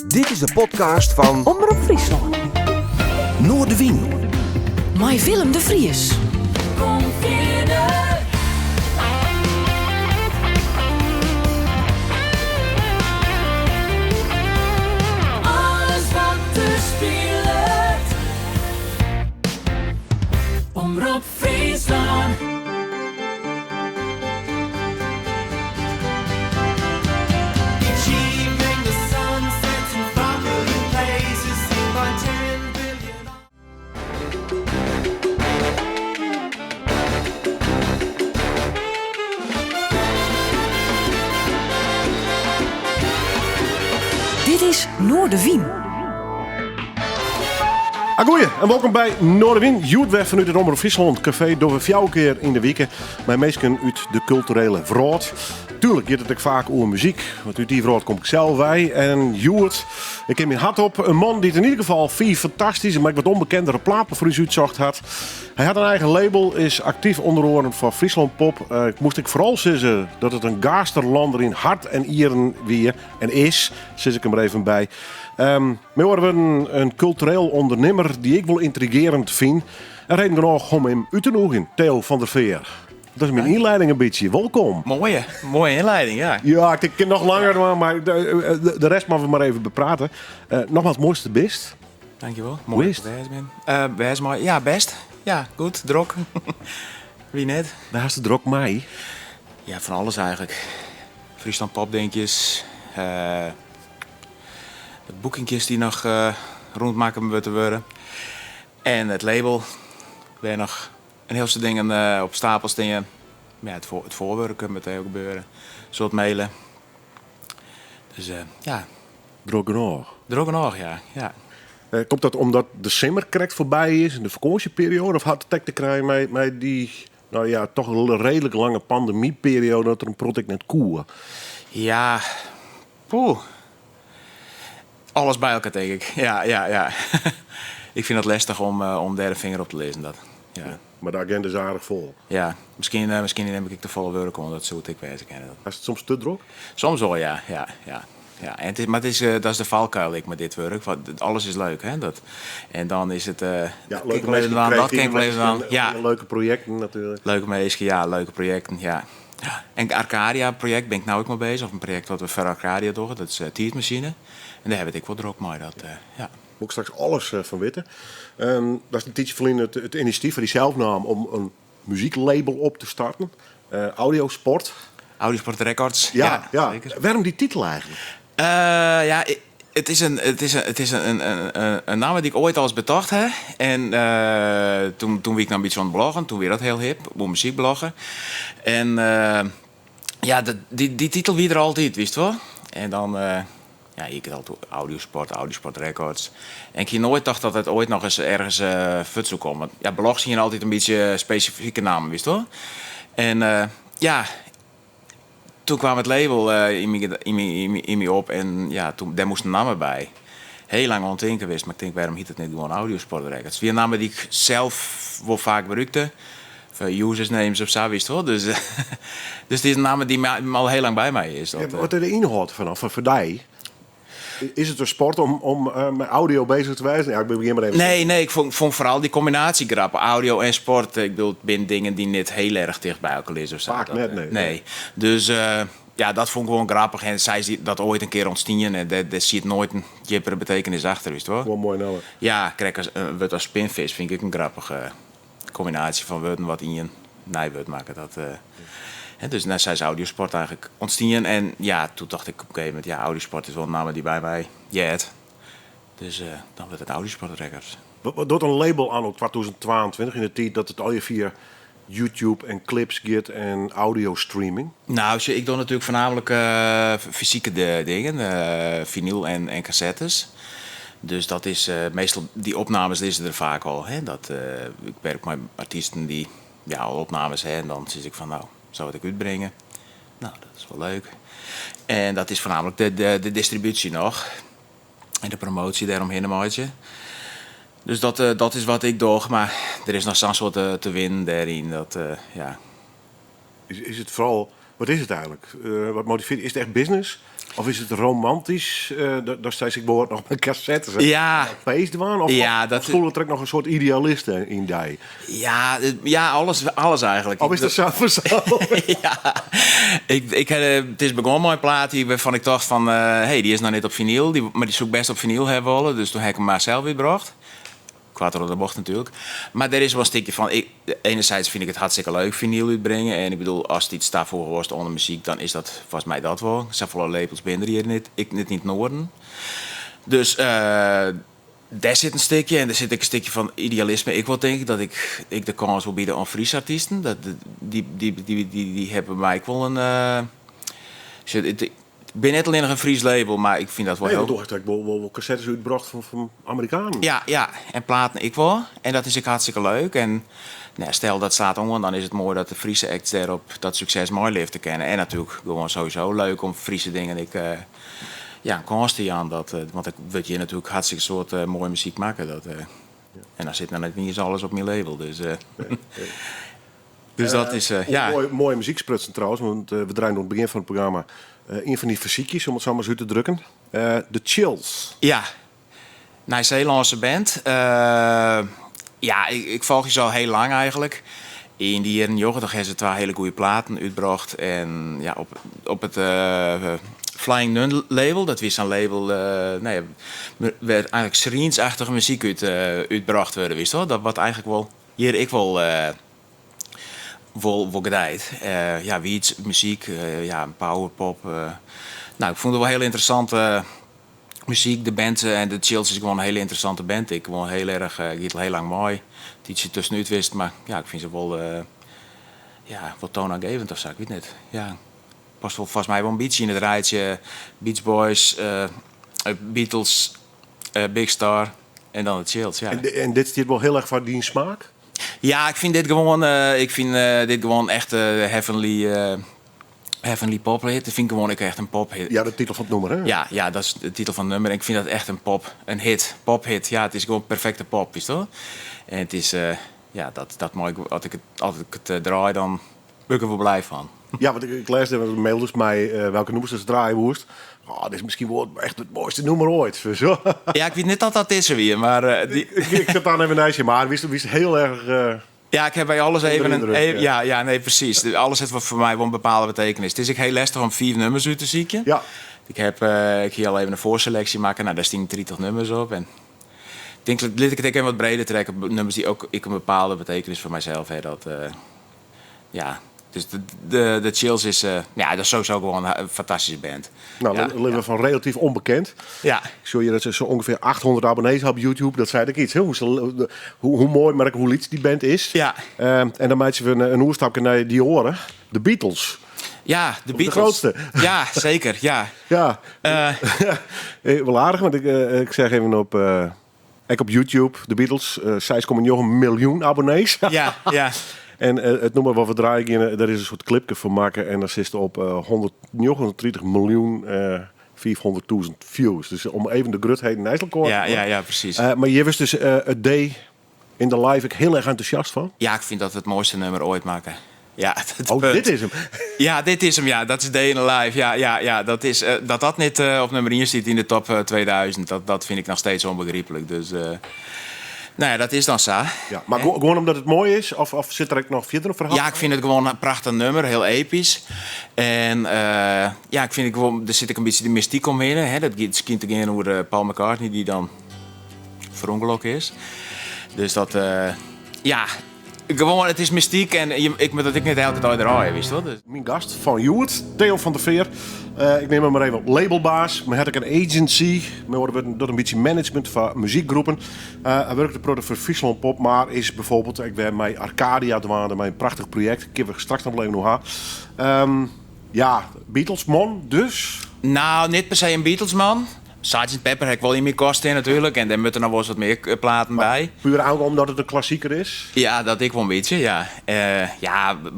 Dit is de podcast van Omroep Friesland. Noordewien. Met Willem de Vries. Kom verder. Alles wat er speelt. Omroep Friesland. Each evening the sun sets in familiar places seen by 10 billion. Dit is Noordewien. Goeie en welkom bij Noordewien. Joetweg vanuit het Omroep Friesland Café. Door we 4 keer in de week. Mijn meesken uit de culturele vrood. Tuurlijk gaat het ook vaak over muziek. Want uit die vrood kom ik zelf bij. En Joert, ik heb mijn hart op. Een man die het in ieder geval 4 fantastische, maar wat onbekendere platen voor u uitzocht had. Hij had een eigen label, is actief onder oren van Friesland Pop. Moest ik vooral zeggen dat het een gaasterlander in hart en ieren weer en is. Zit ik hem er even bij. We horen een cultureel ondernemer die ik wel intrigerend vind. En reden genoeg om hem uit te nodigen, Theo van der Veer. Dat is mijn inleiding een beetje. Welkom. Mooie inleiding, ja. Ja, ik kan nog langer, maar de rest mag we maar even bepraten. Nogmaals, mooiste best. Dankjewel. Hoe is dat je er bent. Best mooi. Ja, best. Ja, goed. Drok. Wie net? Daar is de drok mij. Ja, van alles eigenlijk. Friesland popdingetjes. De boekingjes die nog rondmaken moeten worden. En het label. We hebben nog een heel stuk dingen op stapels dingen. Ja, het voorwerken moet ook gebeuren. Een soort mailen. Dus ja. Drok genoeg. Drok nog, ja. Komt dat omdat de simmer correct voorbij is in de vakantieperiode? Of had het te krijgen met die, nou ja, toch een redelijk lange pandemieperiode dat er een product net koer? Ja, poeh. Alles bij elkaar, denk ik. Ja. Ik vind het lastig om derde vinger op te lezen. Dat. Ja. Maar de agenda is aardig vol. Ja, misschien neem ik de volle werk om, dat zo ik weet. Is het soms te druk? Soms wel, ja. En dat is de valkuil ik met dit werk. Want alles is leuk, hè? En dan is het... Ja, leuke mensen aan, dat kan ik lezen aan. Ja, leuke projecten natuurlijk. leuke mensen, ja, leuke projecten, ja. En Arcadia-project ben ik nou ook mee bezig. Of een project wat we voor Arcadia doen. Dat is Tietmachine. En daar heb ik wel druk mee. Ja. Moet ik straks alles van weten. Dat is een tijdje geleden het initiatief van die zelfnaam om een muzieklabel op te starten. Audiosport. Audiosport Records. Ja. Zeker. Waarom die titel eigenlijk? Het is een naam die ik ooit al eens bedacht heb. En toen was ik nou een beetje aan het bloggen. Toen weer dat heel hip, op muziek bloggen. En die titel wie er altijd, wist je wel. En dan... ik had altijd Audiosport Records. En ik had nooit dacht dat het ooit nog eens ergens fut zou komen. Ja, blogs zien altijd een beetje specifieke namen, wist je wel. En toen kwam het label in me op en ja, daar moest een naam bij. Heel lang ontdekt geweest, maar ik denk, waarom heet het niet gewoon Audiosport Records? Weer namen die ik zelf wel vaak gebruikte. Users names of zo, wist je wel. Dus het is een naam die al heel lang bij mij is. Wat is de inhoud vanaf voor die? Is het een sport om met audio bezig te wijzen? Ja, ik begin maar even. Nee, ik vond vooral die combinatie grappig. Audio en sport. Ik bedoel, het zijn dingen die niet heel erg dicht bij elkaar liggen. Of zo. Vaak net, nee. Dus dat vond ik gewoon grappig. En zij dat ooit een keer ontstaan. En daar ziet nooit een jippere betekenis achter, wist je wel? Gewoon mooi nou. Ja, kijk, wat als spinvis vind ik een grappige combinatie van woorden wat in je nijwoord maken. Dus nou, zij is Audiosport eigenlijk ontstaan. En ja, toen dacht ik op een gegeven moment, Audiosport is wel een naam die bij mij jet. Dus dan werd het Audiosport Records. Wat doet een label aan op 2022 in de tijd dat het al je via YouTube en clips gaat en audio streaming? Nou, ik doe natuurlijk voornamelijk fysieke dingen, vinyl en cassettes. Dus dat is meestal, die opnames is er vaak al. Hè? Ik werk met artiesten die al opnames hebben en dan zeg ik van nou, zou ik uitbrengen? Nou, dat is wel leuk. En dat is voornamelijk de distributie nog. En de promotie daaromheen een maatje. Dus dat is wat ik doe. Maar er is nog soms wat te winnen daarin. Is het vooral... Wat is het eigenlijk? Wat motiveert? Is het echt business? Of is het romantisch? Daar steeds ik behoort nog met cassettes. Ja. Feest waren? Of, Ja, of dat- stoel er ook nog een soort idealisten in die? Ja, alles eigenlijk. Of is dat zo? Ja, het is begonnen met een plaat waarvan ik dacht van... hey, die is nou net op vinyl, maar die zou ik best op vinyl hebben willen. Dus toen heb ik hem maar zelf weer gebracht. Kwaad door de bocht natuurlijk. Maar er is wel een stukje van... enerzijds vind ik het hartstikke leuk vinyl uitbrengen. En ik bedoel, als het iets daarvoor was onder muziek... dan is dat volgens mij dat wel. Er zijn volle labels binnen hier niet. Ik net niet Noorden. Dus daar zit een stukje. En er zit ook een stukje van idealisme. Ik wil denken dat ik de kans wil bieden aan Friese artiesten. Die hebben mij ook wel een... ik ben net alleen nog een Fries label, maar ik vind dat wel Nee, heel... toch echt ik wel cassettes uitgebracht van Amerikanen. Ja, en platen ik wel. En dat is ook hartstikke leuk. En nou, stel dat staat onder, dan is het mooi dat de Friese acts daarop dat succes mooi leeft te kennen. En natuurlijk gewoon sowieso leuk om Friese dingen een kans te aan. Want ik wil je natuurlijk hartstikke soort mooie muziek maken. En dan zit dan net niet eens alles op mijn label. Dus, dus dat is, ja. Mooie muzieksprutsen trouwens, want we draaien aan het begin van het programma een van die fysiekjes, om het zo maar zo te drukken. De Chills. Ja, Nieuw-Zeelandse band. Ja, ik volg je zo heel lang eigenlijk. In die jaren 90 hebben ze 2 hele goede platen uitgebracht. En ja, op het Flying Nun label, dat was een label, waar eigenlijk seriensachtige muziek uitgebracht werd, wist je wel? Dat wat eigenlijk wel, hier ik wel gedijt. Ja, wiets, muziek, powerpop. Nou, ik vond het wel heel interessante muziek. De band en de Chills is gewoon een hele interessante band. Ik gewoon heel erg, het heel lang mooi. Het ietsje tussenuit wist, maar ja, ik vind ze wel, wel toonaangevend of zo, ik weet niet. Ja, past wel volgens mij wel een beetje in het rijtje. Beach Boys, Beatles, Big Star en dan de Chills, ja. En dit zit wel heel erg van die smaak? Ja, ik vind dit gewoon echt heavenly pophit. Dat vind ik gewoon echt een pophit. Ja, de titel van het nummer, hè? Ja, dat is de titel van het nummer. En ik vind dat echt een hit, pophit. Ja, het is gewoon perfecte pop, is toch? En het is, dat mooi. Als ik het draai, dan ben ik er wel blij van. Ja, want ik leesde, want mailde dus mij welke noemers ze draaien moest. Oh, dit is misschien wel echt het mooiste nummer ooit. Zo. Ja, ik weet niet dat is er weer, maar... Ik zat daar even naast je, maar wist heel erg... Ja, ik heb bij alles even indruk, ja, nee, precies. Alles heeft voor mij wel een bepaalde betekenis. Het is ook heel lastig om 4 nummers uit te zieken. Ja. Ik hier al even een voorselectie maken. Nou, daar staan 30 nummers op. En ik denk dat ik het even wat breder trekken. Nummers die ook een bepaalde betekenis voor mijzelf hebben. Dus de Chills is, dat is sowieso gewoon een fantastische band. Nou, Ja, leven van relatief onbekend. Ja. Ik zie je dat ze zo ongeveer 800 abonnees hebben op YouTube. Dat zei ik iets. Hè? Hoe mooi, maar ook hoe lief die band is. Ja. En dan maak je een oerstapje naar die oren. De Beatles. Ja, de Beatles. grootste. Ja, zeker, ja. Ja. Wel aardig, want ik zeg even op YouTube, de Beatles, 6,9 miljoen abonnees. Ja, ja. En het nummer wat we draaien, daar is een soort clipje voor maken. En dan zit er op 130 miljoen 400.000 views. Dus om even de grutheid in IJsland te horen. Ja, precies. Maar je was dus het day in de live ik heel erg enthousiast van. Ja, ik vind dat het mooiste nummer ooit maken. Ja, Dit is hem. Ja, dit is hem, ja. Dat is Day in the Life. Ja. Dat is, dat niet op nummer 1 zit in de top 2000, dat vind ik nog steeds onbegrijpelijk. Dus, nou ja, dat is dan zo. Ja, maar gewoon omdat het mooi is? Of zit er ook nog verder een verhaal? Ja, ik vind het gewoon een prachtig nummer, heel episch. En ik vind het gewoon, er zit ook een beetje de mystiek omheen. Hè? Dat kind again over Paul McCartney, die dan verongelukt is. Dus dat, gewoon, het is mystiek en ik moet dat ik niet de hele tijd draaien, wist je wel. Dus. Mijn gast van Joert, Theo van der Veer. Ik neem hem maar even op labelbaas. Maar heb ik een agency. We worden door een beetje management van muziekgroepen. Hij werkt de voor Friesland Pop, maar is bijvoorbeeld, ik ben bij Arcadia dwaande, mijn prachtig project. Ik heb er straks nog even nog aan. Beatles man, dus. Nou, niet per se een Beatles man. Sgt. Pepper heb ik wel in meer kosten in natuurlijk. En daar moeten nog wel eens wat meer platen bij. Puur ook omdat het een klassieker is? Ja, dat ik wel een beetje, ja.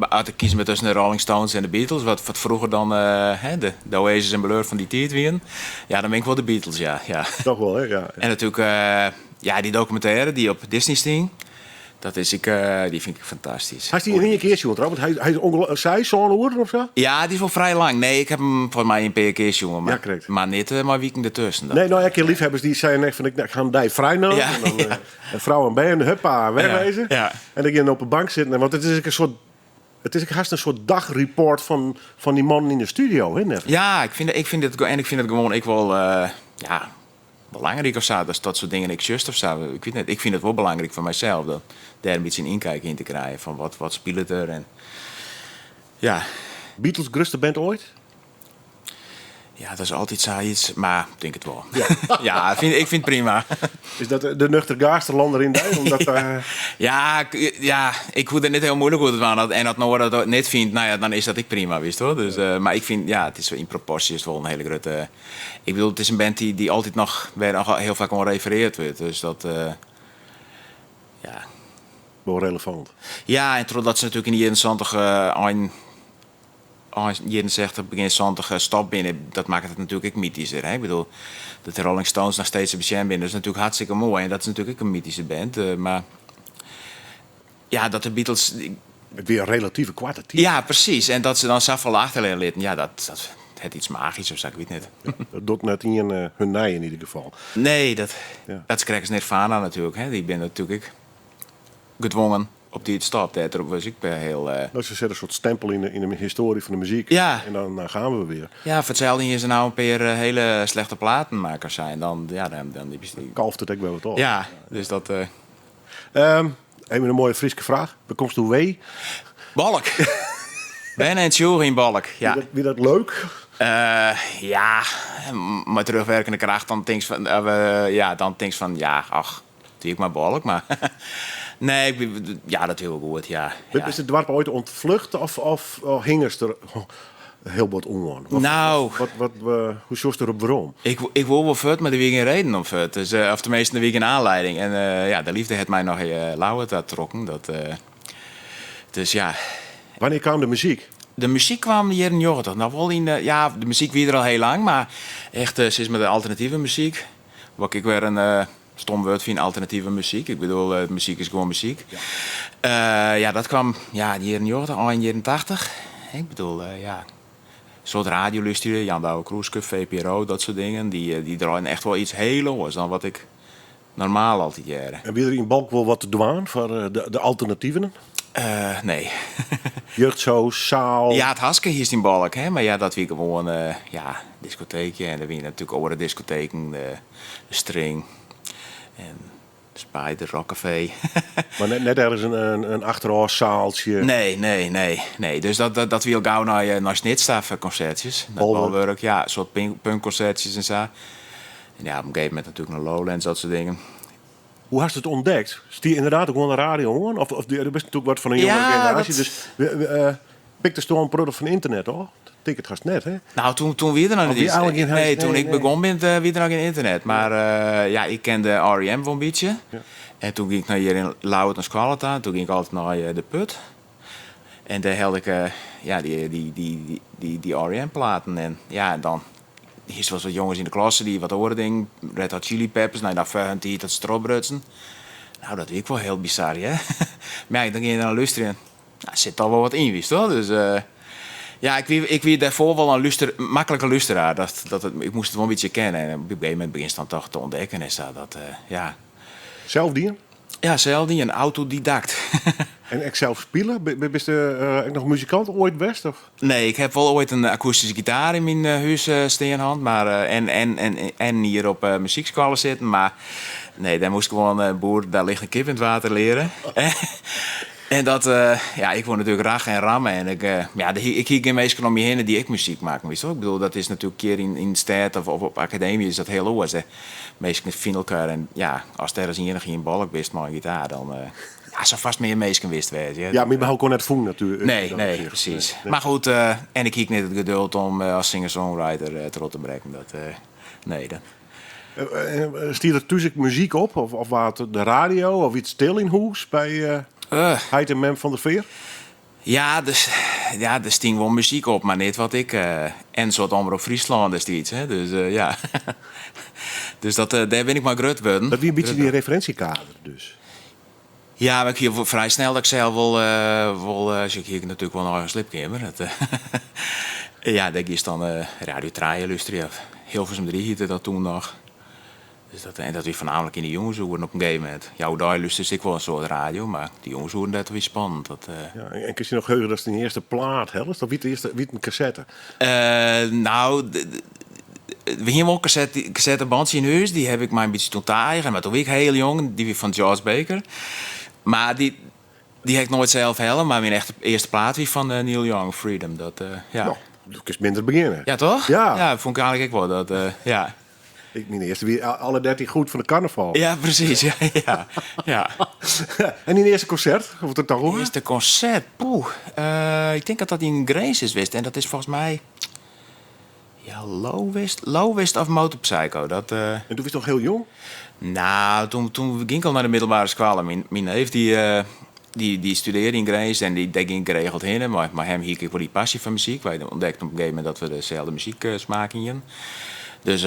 Als ik kies tussen de Rolling Stones en de Beatles, wat vroeger dan de Oasis en Blur van die tijd waren. Ja, dan ben ik wel de Beatles, ja. Toch wel, hè? Ja. En natuurlijk, die documentaire die op Disney sting. Die vind ik fantastisch. Hij is die in één keer zien trouwens. Hij is ongelooflijk. Zij zo'n oor of zo? Ja, die is wel vrij lang. Nee, ik heb hem voor mij een paar keer jongen. Maar, Ja, correct. maar niet maar weekend ertussen. Dat- Nee, nou, ik heb liefhebbers die zeiden echt van ik ga hem die vrij nemen. Ja, En dan ja. een vrouw en band, huppa, wegwezen. Ja. En dan ga je op een bank zitten. Want het is een soort. Het is haast een soort dagreport van die man in de studio, hè? Net. Ja, ik vind het gewoon ik wel belangrijk of zo. Dat soort dingen ik just of zo. Ik weet niet. Ik vind het wel belangrijk voor mijzelf. Dat daar een beetje een inkijk in te krijgen. Van wat speelt er. En ja, Beatles grootste band ooit? ja, dat is altijd zoiets. Maar ik denk het wel. Ja, ik vind het prima. Is dat de nuchtergaarste lander in de omdat Ik voel het niet heel moeilijk hoe het was. En dat Noora dat niet vindt, nou ja, dan is dat ik prima, wist hoor. Dus, maar ik vind, ja, het is in proportie is het wel een hele grote. Ik bedoel, het is een band die altijd nog heel vaak al refereerd wordt. Dus dat, ja. wel relevant. Ja, en totdat ze natuurlijk in die 71 begin 70 stap binnen, dat maakt het natuurlijk ook mythischer. Hè? Ik bedoel, dat de Rolling Stones nog steeds een bekend binnen, dat is natuurlijk hartstikke mooi. En dat is natuurlijk ook een mythische band. Maar ja, dat de Beatles. Met weer een relatieve kwarte titel. Ja, precies. En dat ze dan zoveel achterleden litten, ja, dat het iets magisch of zo, ik weet niet. Dat doet net in hun nij in ieder geval. Nee, dat Ja. is Crackers Nirvana natuurlijk. Hè? Die ben natuurlijk gedwongen op die stap. Daarop was ik heel. Dat is een soort stempel in de historie van de muziek. Ja. En dan gaan we weer. Ja, voor hetzelfde hier ze nou een paar hele slechte platenmakers zijn. Dan die Kalft het ook wel wat op. ja, dus dat. Even een mooie Friese vraag. Waar komst toe wee? Balk. Ben en Tjoer in Balk. Ja. Wie dat leuk? Ja, maar terugwerkende kracht, dan denk je van, ja, ach, doe ik maar Balk. Maar nee, ja, dat heel goed, ja. Is het dorp ooit ontvlucht of hingers er heel wat onwoon? Nou. Hoe zoest er op waarom? Ik wil wel vet, maar er weer geen reden om vet. Dus, of tenminste, er weer geen aanleiding. En ja, de liefde heeft mij nog lauwer trokken. Dus ja. Wanneer kwam de muziek? De muziek kwam hier in Jordan. Nou, wel in de muziek wie er al heel lang, maar echt sinds met de alternatieve muziek. Wat ik weer een stom woord vind, alternatieve muziek. Ik bedoel, muziek is gewoon muziek. Ja, dat kwam hier in Jordan al in de jaren 80. Ik bedoel, ja. Een soort radioluisteren, Jan Douwe Kroeske, VPRO, dat soort dingen. Die draaien echt wel iets heel anders dan wat ik normaal altijd jaren. En wil er in Balk wel wat te doen voor de alternatieven? Nee. Jeugdshows, zaal. Ja, het Haske hier is in Balk, hè. Maar ja, dat wie gewoon, discotheekje. En dan weer natuurlijk oude discotheken, de String en de Spider, Rockcafé. Maar net ergens een achterhaalzaaltje. Nee. Dus dat wil gauw naar Snitstaf-concertjes. Bolwerk. Ja, een soort punkconcertjes en zo. En ja, op een gegeven moment natuurlijk naar Lowlands, dat soort dingen. Hoe hast je het ontdekt? Is die inderdaad ook gewoon de radio hoor? Of er is natuurlijk wat van een jongere generatie. dat- Dus pikte ze toch een product van internet hoor? Ticket gast net hè? Nou, toen wie er nog Oh, niet wie is. eigenlijk in huis? Nee, toen Nee, ik nee. begon ben, wie er nog geen internet. Maar ik kende R.E.M. wel een beetje. Ja. En toen ging ik naar hier in Lauwert naar Squalata. Toen ging ik altijd naar de Put. En daar helde ik die R.E.M. platen. En ja, dan... Hier was wat jongens in de klasse die wat hoorden dingen. Red Hot Chili Peppers. Nou, dan vunt die dat strobrutsen. Nou, dat vind ik wel heel bizar, hè? Maar ja, dan ging je naar luisteren. Nou, zit al wel wat in, wist hoor. Dus ja, ik wie daarvoor wel een makkelijke luisteraar. Ik moest het wel een beetje kennen. En op een gegeven moment begin je dan toch te ontdekken. En zo dat, ja... Zelf die? Ja, zelf niet, een autodidact. En ik zelf spelen? Ben je nog muzikant ooit best? Of? Nee, ik heb wel ooit een akoestische gitaar in mijn huis staan. Maar, en hier op muziekscholen zitten. Maar nee, daar moest ik gewoon boer, daar ligt een kip in het water leren. En dat, ik word natuurlijk rag en rammen. En ik hier geen mensen om je heen die ik muziek maken. Weet je wel? Ik bedoel, dat is natuurlijk een keer in de stad of op academie is dat heel anders. Hè. Meestal vinden elkaar en ja, als er eens enige in Balk wist maar een gitaar, dan zou vast meer mensen wist wezen. Ja, maar je mag ook gewoon net voelen natuurlijk. Nee, precies. Maar goed, en ik kiek niet het geduld om als singer-songwriter terug te brengen. Nee. Stier er tussen muziek op? Of wat de radio? Of iets stil in huis bij Heid en Mem van der Veer? Ja, dus er sting wel muziek op, maar niet wat ik. En soort Omroep Friesland is die iets, hè. Dus ja. Dus daar ben ik maar grut worden. Dat wie een beetje die referentiekader dus. Ja, maar ik hier vrij snel dat ik zelf als ik hier natuurlijk wel naar een slipkamer. Ja, dat is dan Radio Traaien luisteren. Hilversum 3 hiette dat toen nog. Dus dat weer voornamelijk in de jongenshoeren op een gegeven moment. Ja, daar luisterde ik wel een soort radio, maar die jongenshoeren, dat weer spannend. Ja, en kun je nog heugen dat is de eerste plaat, hè? Of wie een cassette? Nou, we hebben wel een cassettebandje in huis. Die heb ik maar een beetje toen eigen. Maar toen was ik heel jong, die weer van George Baker. Maar die heb ik nooit zelf helemaal. Maar mijn eerste plaat weer van Neil Young, Freedom. Ja. Nou, dan kun je minder beginnen. Ja, toch? Ja. Ja, vond ik eigenlijk ook wel. Ja. Ik mijn eerste weer alle 13 goed van de carnaval. Ja, precies. Ja. En die eerste concert, wat het toch hoor? Eerste concert, ik denk dat in Grace is geweest. En dat is volgens mij... Ja, Low West of Motorpsycho. En toen was je nog heel jong? Nou, toen ging ik al naar de middelbare school. Mijn neef die studeerde in Grace en die ging geregeld heen. Maar hem hiek ik wel die passie van muziek. Wij ontdekten op een gegeven moment dat we dezelfde muzieksmaak hadden. Dus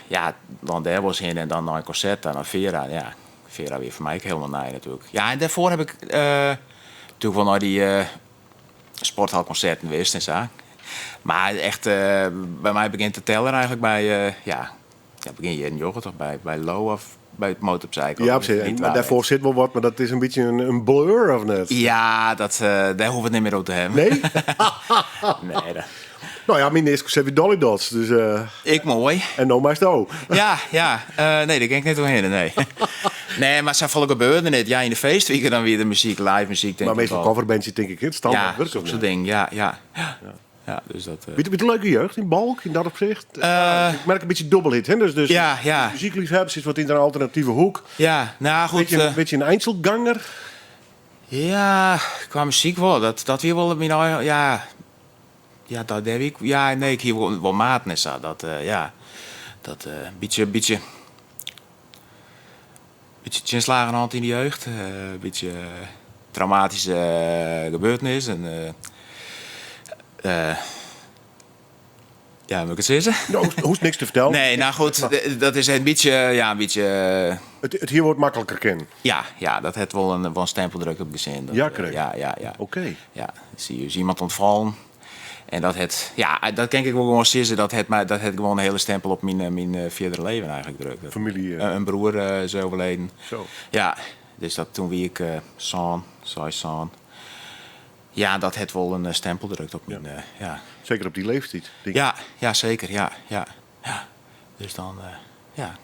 ja, dan daar was heen en dan naar een concert en dan Vera. Ja, Vera weer voor mij helemaal naar natuurlijk. Ja, en daarvoor heb ik natuurlijk wel naar die sporthalconcerten geweest en zo. Maar echt, bij mij begint de teller eigenlijk bij, begin je in yoghurt toch bij Low of bij het Motorpsycho. Ja, precies. Maar daarvoor zit wel wat, maar dat is een beetje een blur of net? Ja, daar hoeven we het niet meer over te hebben. Nee? Nee, Nou ja, mijn eerste concert weer Dolly Dots, dus... Ik mooi. En no maar sto. Ja. Nee, daar ging ik niet doorheen, nee. Nee, maar zo volle gebeurde niet. Ja, in de feestweken dan weer de muziek, live muziek, denk Maar ik meestal wel. coverbandje denk ik, het standaard Ja, werk zo'n of soort niet? ding, ja. Ja, dus dat... Weet je een leuke jeugd in Balk, in dat opzicht? Ik merk een beetje dubbelhit, hè? Dus Ja. muziekliefhebbers is wat in een alternatieve hoek. Ja, nou goed. Beetje een Einzelganger. Ja, qua muziek wel. Dat weer wel mijn eigen... Ja, dat heb ik... Ja, nee, ik hier wel maat en zo. Dat beetje inslagen hand in de jeugd. Een beetje traumatische gebeurtenis. En, ja, moet ik het zeggen? Nou, hoeft niks te vertellen. Nee, nou goed, dat is een beetje... Het hier wordt makkelijker kennen. Ja, dat heeft wel een stempeldruk op gezin. Ja, correct. Ja. Oké. Ja, zie je dus iemand ontvallen. En dat kan ik wel gewoon zeggen, dat het gewoon een hele stempel op mijn verdere leven eigenlijk drukt. Familie. Een broer is overleden. Zo. Ja, dus dat toen wie ik zoon. Ja, dat het wel een stempel drukt op mijn, ja. Zeker op die leeftijd. Denk ik. Ja, zeker, ja. Dus dan, ja.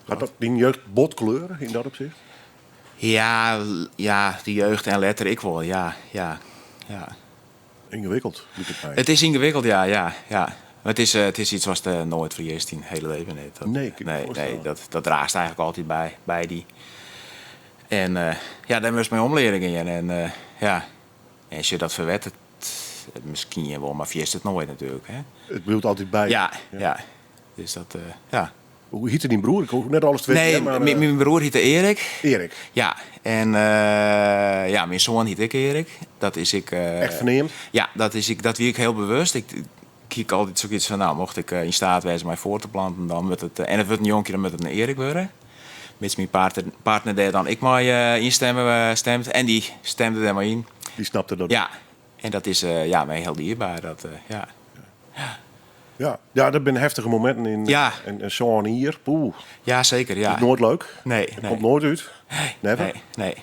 Had dat die jeugd botkleuren in dat opzicht? Ja, de jeugd en letter ik wel, ja. Ingewikkeld, moet het bij. Het is ingewikkeld, ja. Maar het is iets wat nooit vergeest in het hele leven. Nee, kan ik me voorstellen. Dat draagt eigenlijk altijd bij die. En daar moest mijn omleren in. En en als je dat verwet, misschien wel, maar vergeet het nooit natuurlijk. Hè? Het bedoelt altijd bij. Ja. Dus dat, ja. Hoe heette die broer? Ik hoef net alles te weten. Nee, maar, mijn broer heette Erik. Erik. Ja, en mijn zoon heet ik Erik. Dat is ik... Echt verneemd? Ja, dat wie ik heel bewust. Ik kijk altijd zoiets van, nou, mocht ik in staat wezen mij voor te planten, dan moet het... en het wordt een jonkje, dan moet het een Erik worden. Mits mijn partner daar dan ik maar stemt. En die stemde er maar in. Die snapte dat. Ja, en dat is mij heel dierbaar. Ja, dat zijn heftige momenten in. Ja. En zo'n hier. Poeh. Ja, zeker, ja. Dat is nooit leuk. Nee. Komt nooit uit. Never. Nee.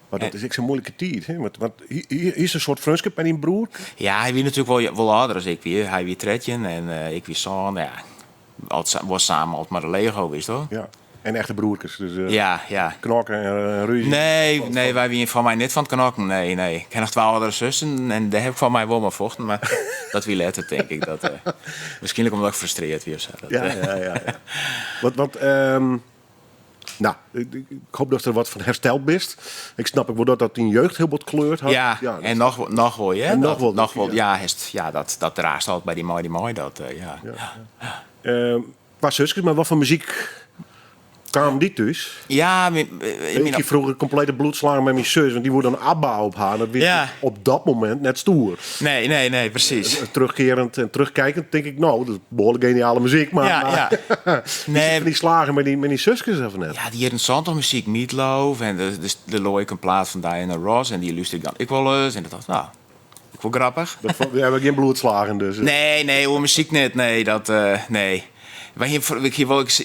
Maar dat is echt zo'n moeilijke tijd. Hè? Want hier is een soort vriendschap met die broer. Ja, hij wie natuurlijk wel ouder als ik weer. Hij wie tredje en ik wie zoon. Ja, was samen altijd maar de Lego, wist toch? Ja. En echte broertjes. Dus Ja. knokken en ruzie. Nee, wij wie van mij net van het knokken. Nee. Ik heb nog 12 andere zussen en daar heb ik van mij wel maar vochten. Maar dat wie letter, denk ik. Misschien omdat ik frustreerd wie of zo. Ja. Nou, ik hoop dat er wat van hersteld bent. Ik snap ook wel dat in jeugd heel wat kleurt had. Ja, en nog wel, ja. En nog wel. Ja, dat draagt altijd bij die mooi, dat, ja. Qua zusjes, maar wat voor muziek Kwamen die thuis? Ja, Ik heb vroeger complete bloedslagen met mijn zus, want die wordt dan ABBA op haar. Dat wist Ja. ik op dat moment net stoer. nee, precies. Terugkerend en terugkijkend denk ik, nou, dat is behoorlijk geniale muziek. Maar Ja. Nee, die slagen met die zusjes even net. ja, die interessante muziek, Meatloaf en de looie een plaat van Diana Ross en die luister ik dan ik wel eens en dat dacht, nou, ik wel grappig. We hebben geen bloedslagen dus. Nee, hoe muziek net, nee, nee.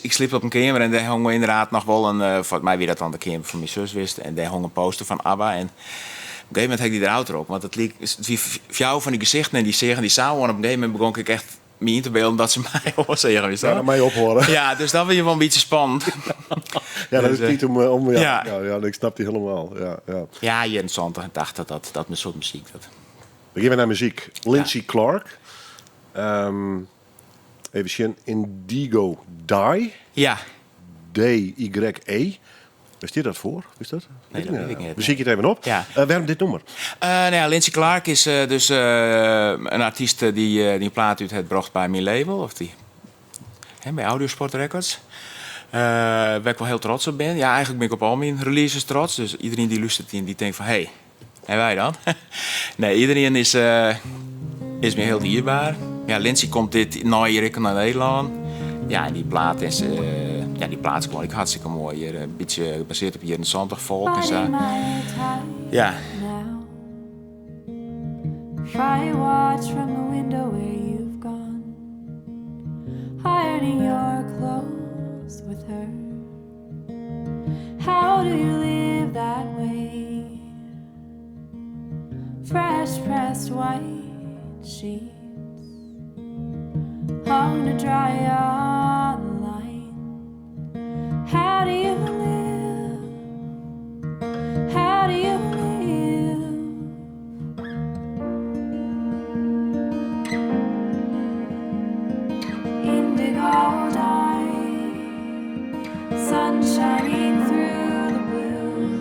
Ik sliep op een kamer en daar hong inderdaad nog wel een, voor mij wie dat dan de kamer van mijn zus wist, en daar hong een poster van ABBA en op een gegeven moment heb ik die eruit erop, want het liep jou van die gezichten en die zeggen die samen en op een gegeven moment begon ik echt me in te beelden dat ze mij horen zeggen. Wist je Ja, wel? naar mij ophoren. Ja, dus dat vind je wel een beetje spannend. Ja, dat is Dus, niet om ja, ja. ik snap die helemaal. Ja. Ja, je interessant. Ik dacht dat mijn soort muziek. We gaan naar muziek. Lindsay Clark. Even zien. Indigo Die. Ja, D-Y-E. Waar staat dat voor? Is dat? Nee, dat weet ik niet. We zien het even op. Ja. Waarom dit nummer? Lindsay Clark is dus een artiest die een plaat uit het bracht bij mijn label. Of die, bij Audiosport Records. Waar ik wel heel trots op ben. Ja, eigenlijk ben ik op al mijn releases trots. Dus iedereen die luistert die denkt van... Hey, en wij dan? Nee, iedereen is me heel dierbaar. Ja, Lindsay komt dit na hier naar Nederland. Ja, en die plaat is... die plaat is gewoon hartstikke mooi. Hier, een beetje gebaseerd op hier in Zondag volk en zo. Ja. Try watch from the window where you've gone, ironing your clothes with her. How do you live that way? Fresh pressed white sheets hung to dry on the line. How do you live? How do you live? Indigo dye, sun shining through the blue.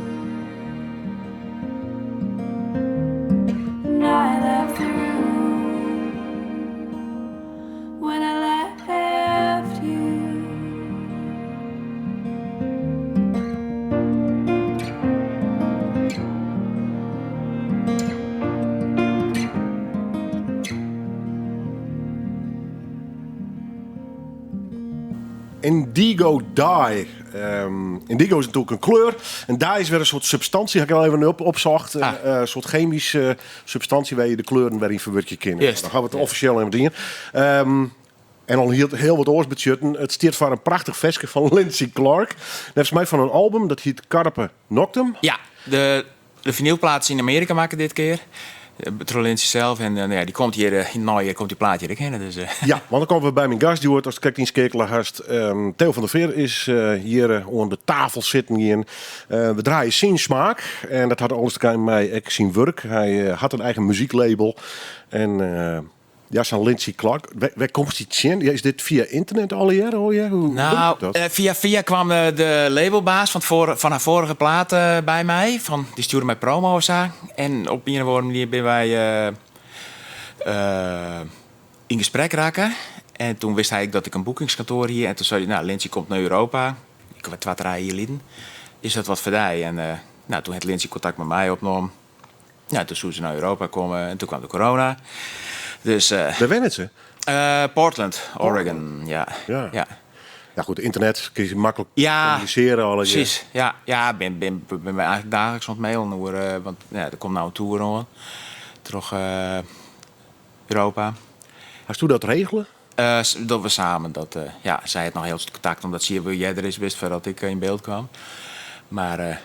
And I left the room when I left you. Indigo Die. Indigo is natuurlijk een kleur. En dye is weer een soort substantie. Heb ik al even opzocht. Een soort chemische substantie waar je de kleuren weer in verwerken kan. Juist. Dan gaan we het officieel even dingen. En al heel wat oorsbudgetten. Het stiert voor een prachtig versje van Lindsay Clark. Dat is mij van een album. Dat heet Carpe Noctem. Ja, de vinylplaats in Amerika maken dit keer. Lindsay zelf. En die komt hier, hier komt die plaat hier kennen. Dus, Ja, want dan komen we bij mijn gast. Die wordt als ik die skekelen gast. Theo van der Veer is hier aan de tafel zitten. Hier. We draaien zijn smaak. En dat had alles te maken met mij zijn werk. Hij had een eigen muzieklabel. En ja, zo'n Lindsay Clark. Waar komt die in? Ja, is dit via internet al jaren? Hoe nou, doe je dat? via kwam de labelbaas van haar vorige plaat bij mij. Die stuurde mij promo of zo. En op een of andere manier ben wij in gesprek raken. En toen wist hij dat ik een boekingskantoor hier. En toen zei hij, nou, Lindsay komt naar Europa. Ik heb wat rijden hier in. Is dat wat voor die? En toen had Lindsay contact met mij opgenomen. Ja, toen zou ze naar Europa komen. En toen kwam de corona. Dus, Waar wennen ze? Portland, Oregon, ja. Ja. Ja goed, internet kun je makkelijk Ja, communiceren. Alle precies. Ja, ben mij eigenlijk dagelijks aan het mailen. Want er komt nou een tour aan. Terug Europa. Hast je dat regelen? Dat we samen. Zij had nog heel veel contact, omdat ze hier jij er is wist voordat ik in beeld kwam. Maar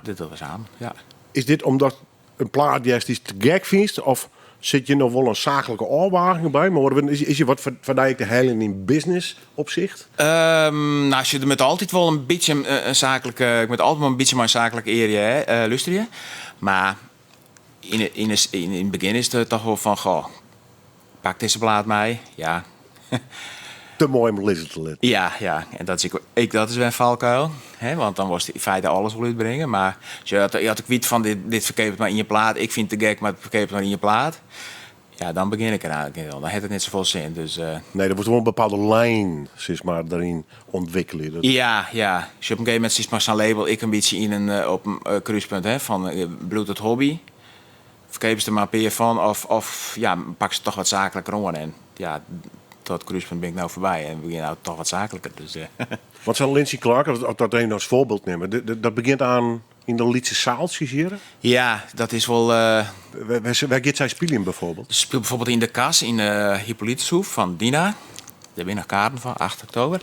dit doen we samen, ja. Is dit omdat een plaat juist is te gek vindt? Of zit je nog wel een zakelijke oorwaging bij? Maar is je wat verdijk de hele in business opzicht? Nou, als je er met altijd wel een beetje een zakelijke... Ik moet altijd wel een beetje mijn zakelijke area luisteren. Maar in het begin is het toch wel van... Goh, pak deze plaat mij. Ja. Te mooi om listen te letten. Ja. En dat is weer een valkuil. Hè? Want dan was het in feite alles wel uitbrengen. Maar je had ook niet van dit verkeerd maar in je plaat. Ik vind het te gek, maar het verkeerd maar in je plaat. ja, dan begin ik er eigenlijk wel. Dan heeft het niet zoveel zin. Dus, Nee, er wordt wel een bepaalde lijn zeg maar, daarin ontwikkelen. Dat... ja. Als je op een gegeven moment ziet maar zo'n label, ik een beetje in op een kruispunt van bloed het hobby. Verkepen ze er maar een paar van of ja, pak ze toch wat zakelijker om. En ja, dat kruispunt ben ik nou voorbij en begin nou toch wat zakelijker. Dus, Wat zou Lindsay Clark, als dat even als voorbeeld nemen, dat begint aan in de Lietse zaaltjes hier. ja, dat is wel... Waar gaat zij spelen bijvoorbeeld? Ze speelt bijvoorbeeld in de Kas in Hippolytushoef van Dina. Daar ben ik nog kaarten van, 8 oktober.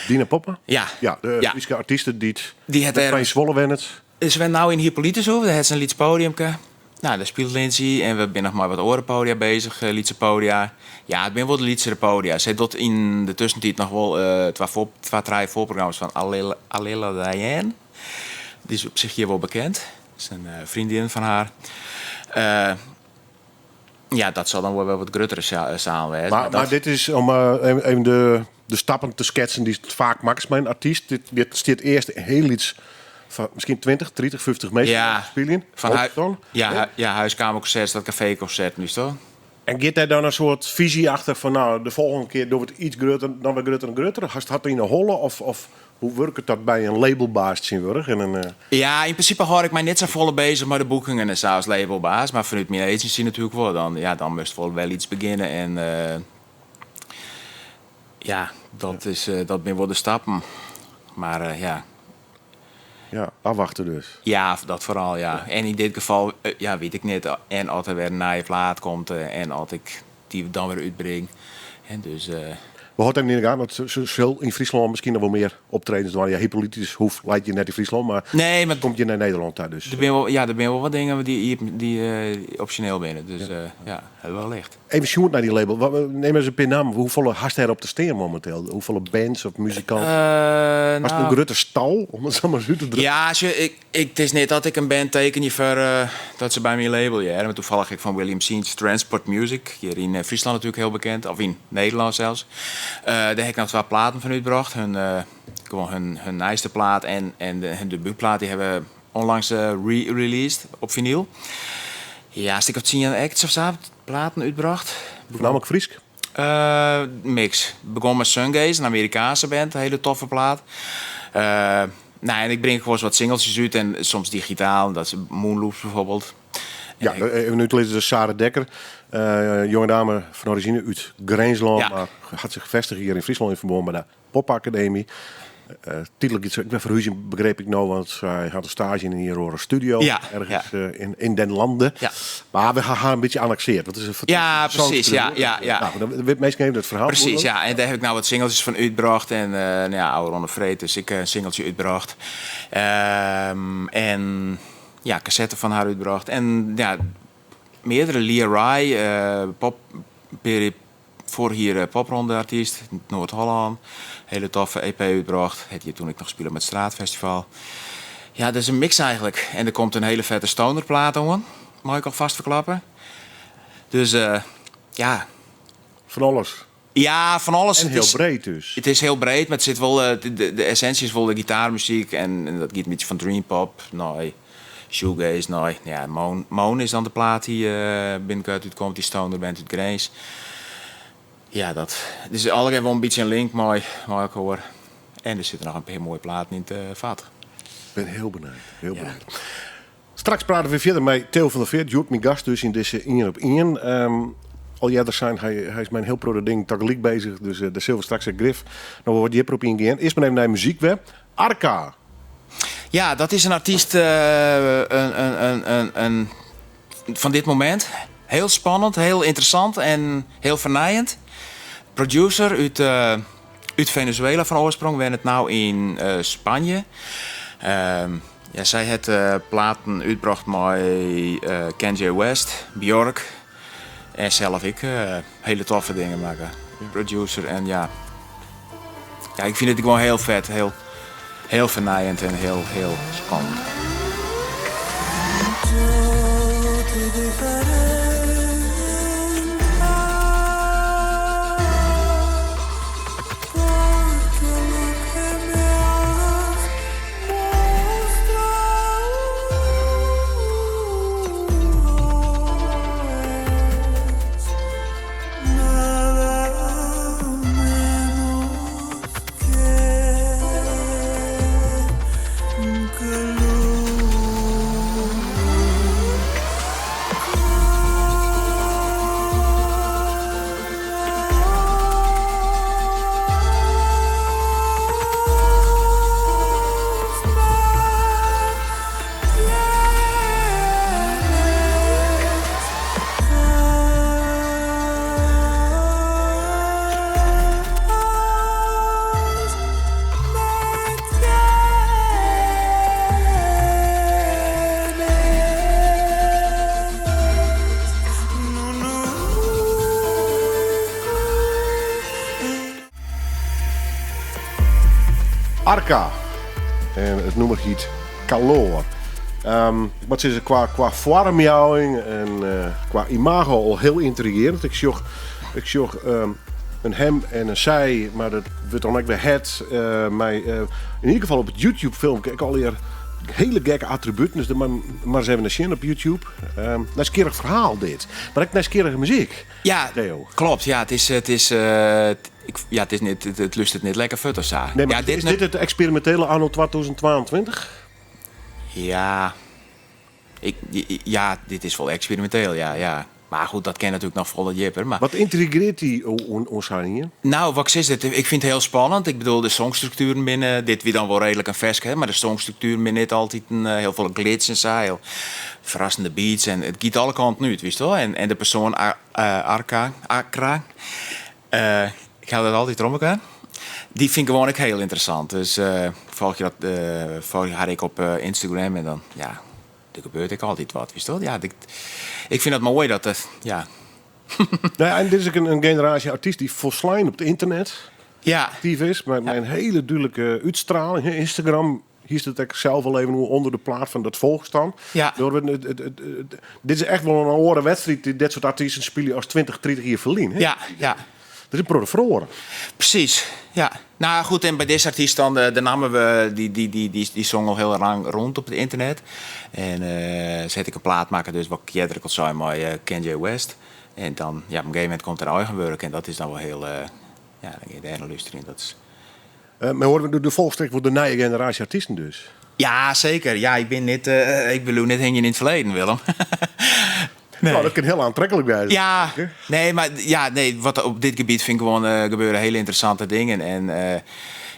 Dina Poppa? Ja. Ja, de Friese artiesten die het bij er... Zwolle wennen. Ze zijn nou in Hippolytushoef, daar heeft ze een Lietse podiumke. Nou, daar speelt Lindsay en we zijn nog maar wat orenpodia bezig, Lietse podia. Ja, het ben wel de Lietse podia. Ze doet in de tussentijd nog wel twee voorprogramma's van Alila Diane. Die is op zich hier wel bekend. Dat is een vriendin van haar. Ja, dat zal dan wel wat gruttere zaal zijn. Maar dit is om even de stappen te schetsen die het vaak maakt mijn artiest. Dit staat eerst heel iets van misschien 20, 30, 50 meter spelen. Van huiskamerconcert, dat caféconcert nu toch? En gaat daar dan een soort visie achter van nou, de volgende keer doen we het iets groter, dan weer groter en groter? Had het in een holle of hoe werkt dat bij een labelbaas zien en Ja, in principe hoor ik mij niet zo volle bezig met de boekingen en zo als labelbaas. Maar vanuit mijn agency natuurlijk wel. Dan moest wel iets beginnen. En ja, dat ben wel de stappen. Maar ja, afwachten dus. ja, dat vooral, ja. En in dit geval, weet ik niet. En altijd weer naar je plaat komt en altijd ik die dan weer uitbreng. En dus... We hoorden hem niet aan, want ze zullen in Friesland misschien nog wel meer optredens doen. Ja, Hippolytus leidt je net in Friesland, maar, nee, maar komt je naar Nederland daar dus. Er zijn wel wat dingen die optioneel binnen. Dus ja, hebben we wel licht. Even shoot naar die label. Neem eens een pin naam. Hoeveel hast er op te steen momenteel? Hoeveel bands of muzikanten? Was het een grote stal, om het zo maar zo te drukken? Ja, het is niet dat ik een band teken je voor dat ze bij mijn label. Ja. Maar toevallig ik van William Scenes Transport Music. Hier in Friesland natuurlijk heel bekend. Of in Nederland zelfs. Daar heb ik nog 2 platen van uitgebracht. Hun nieuwste plaat en hun debuutplaat. Die hebben onlangs re-released op vinyl. Ja, stuk of 10 acts of zo. Platen uitgebracht. Voornamelijk Fries. Mix. Begon met Sungaze, een Amerikaanse band. Een hele toffe plaat. En ik breng gewoon wat singeltjes uit en soms digitaal. Dat is Moonloops bijvoorbeeld. Ja, even nu te lezen is Sarah Dekker. Jonge dame van origine uit Grijnsland. Maar had zich gevestigd hier in Friesland in Verbond bij de Popacademie. Tijdelijk iets, ik ben verhuizing begreep ik nou, want hij had een stage in een hier studio ergens in den landen. Ja. Maar we gaan haar een beetje annexeerd. Dat is een precies. Ja. Nou, de meesten even het verhaal. Precies, ja. En daar heb ik nou wat singeltjes van uitgebracht. En oude Ronde Vreed, dus ik een singeltje uitgebracht. En ja, cassette van haar uitgebracht. En ja, meerdere Lia Rai, voor hier popronde artiest, Noord-Holland. Hele toffe EP uitgebracht. Het hier toen ik nog speelde met het Straatfestival. Ja, dat is een mix eigenlijk. En er komt een hele vette stonerplaat aan. Mag ik alvast verklappen. Dus ja. Van alles. Ja, van alles. En heel breed dus. Het is heel breed, maar het zit wel, de essentie is wel de gitaarmuziek. En dat gaat een beetje van dreampop. Nee, shoegaze, nee. Ja, Moon is dan de plaat die binnenkort uitkomt. Die stoner band uit Grace. Ja, dat. Dus allemaal wel een beetje een link, mooi ik hoor. En er zitten nog een paar mooie platen in het vat. Ik ben heel benieuwd. Heel benieuwd. Straks praten we verder met Theo van der Veert. Joep, mijn gast dus in deze 1 op 1. Al jaren zijn, hij is mijn heel pro ding tegelijk bezig. Dus de zilver straks een grif. Nou wordt die op ingaan. Eerst maar even naar muziekweb. Arca. Ja, dat is een artiest van dit moment. Heel spannend, heel interessant en heel vernijend. Producer uit Venezuela van oorsprong. We zijn het nou in Spanje. Zij heeft platen uitgebracht met Kanye West, Björk en zelf ik. Hele toffe dingen maken. Producer en ja, ik vind het gewoon heel vet, heel vernijend en heel spannend. Arca. En het nummer heet Calor. Wat is er qua vormjouwing en qua imago al heel intrigerend. Ik zag een hem en een zij, maar dat wordt dan ook weer het. In ieder geval op het YouTube-film kijk ik alweer hele gekke attributen. Dus maar eens even naar zien op YouTube. Nieuwsgierig verhaal dit. Maar ook nieuwsgierige muziek. Ja, Theo. klopt. Ja, het lust het niet lekker vet of zo. Nee, maar ja, is dit het experimentele anno 2022? Ja, dit is wel experimenteel, ja. Maar goed, dat ken natuurlijk nog volle jipper. Maar Wat intrigeert die ons hier? nou, wat is het? Ik vind het heel spannend. Ik bedoel, de songstructuren binnen, dit wie dan wel redelijk een vesk, hè, maar de songstructuren binnen niet altijd heel veel glitch en zo, heel verrassende beats en het giet alle kanten uit, wist je wel? En de persoon Akra, ik hou dat altijd om elkaar. Die vind ik gewoon ook heel interessant. Dus volg haar ik op Instagram en dan, ja, er gebeurt ook altijd wat, wist je wel? Ja, ik vind het mooi dat het, ja. Nou ja, en dit is ook een generatie artiest die volslijn op het internet Ja, actief is. Met een hele duidelijke uitstraling. Hè. Instagram, hier zit ik zelf al even onder de plaat van dat volgstaan. Ja. Dit is echt wel een oren wedstrijd die dit soort artiesten spelen als 20, 30 jaar verlien. Hè. ja. Dat is een pro de verloren. Precies, ja. Nou goed, en bij deze artiest dan, de namen we, die zong al heel lang rond op het internet. En zet ik een plaat maken, dus wat Kjedder al zei, maar Kanye West. En dan, ja, op een gegeven moment komt er eigen werk en dat is dan wel heel, ja, dan ga je de hele lust erin. Dat is... Maar horen we de volgstrek voor de nieuwe generatie artiesten dus? Ja, zeker. Ja, ik ben niet, ik bedoel net hing je in het verleden, Willem. Nee. Nou, dat kan heel aantrekkelijk bij zijn. Ja, nee, wat op dit gebied vind ik gewoon gebeuren hele interessante dingen. En